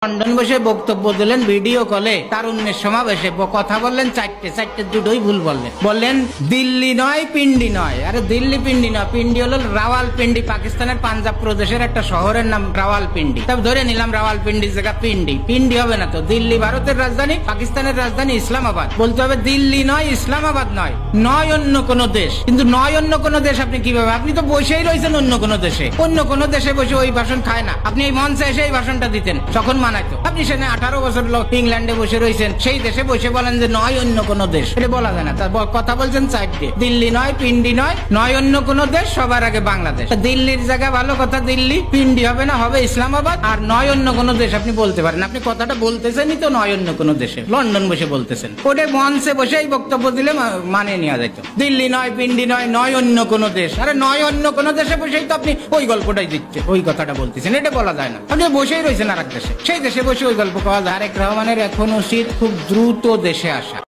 London বসে বক্তব্য দিলেন ভিডিও কলে, তারুণ্যের সমাবেশে কথা বললেন, চারটে দুটোই ভুল বললেন দিল্লি নয় পিন্ডি নয়। আরে দিল্লি পিন্ডি নয়, পিন্ডি হলো রাওয়ালপিন্ডি, পাকিস্তানের পাঞ্জাব প্রদেশের একটা শহরের নাম রাওয়ালপিন্ডি। তবে ধরে নিলাম রাওয়ালপিন্ডির জায়গা পিন্ডি হবে না তো। দিল্লি ভারতের রাজধানী, পাকিস্তানের রাজধানী ইসলামাবাদ। বলতে হবে দিল্লি নয়, ইসলামাবাদ নয়, নয় অন্য কোন দেশ। কিন্তু নয় অন্য কোন দেশ আপনি কিভাবে? আপনি তো বসেই রয়েছেন অন্য কোন দেশে। অন্য কোন দেশে বসে ওই ভাষণ খায় না। আপনি এই মঞ্চে এসে এই ভাষণটা দিতেন, তখন মানাইতো। আপনি সেখানে 18 বছর ইংল্যান্ডে বসে রয়েছেন, সেই দেশে বসে বলেন যে নয় অন্য কোন দেশ। এটা বলা যায় না। তার কথা বলছেন চারটে, দিল্লি নয় পিন্ডি নয়, নয় অন্য কোন দেশ, সবার আগে বাংলাদেশ। দিল্লির জায়গা ভালো কথা, দিল্লি। পিন্ডি হবে না, হবে ইসলামাবাদ। আর নয় অন্য কোন দেশ আপনি বলতে পারেন। আপনি কথাটা বলতেছেনই তো নয় অন্য কোন দেশে, লন্ডন বসে বলতেছেন। ওটা মঞ্চে বসে এই বক্তব্য দিলে মানে নেওয়া যেত। দিল্লি নয় পিন্ডি নয়, নয় অন্য কোন দেশ। আরে নয় অন্য কোন দেশে বসেই তো আপনি ওই গল্পটাই দিচ্ছেন, ওই কথাটা বলতেছেন। এটা বলা যায় না। আপনি বসেই রয়েছেন আর এক দেশে, সেই দেশে বসে ওই গল্প পাওয়া যায়। তারেক রহমানের এখন উচিত খুব দ্রুত দেশে আসা।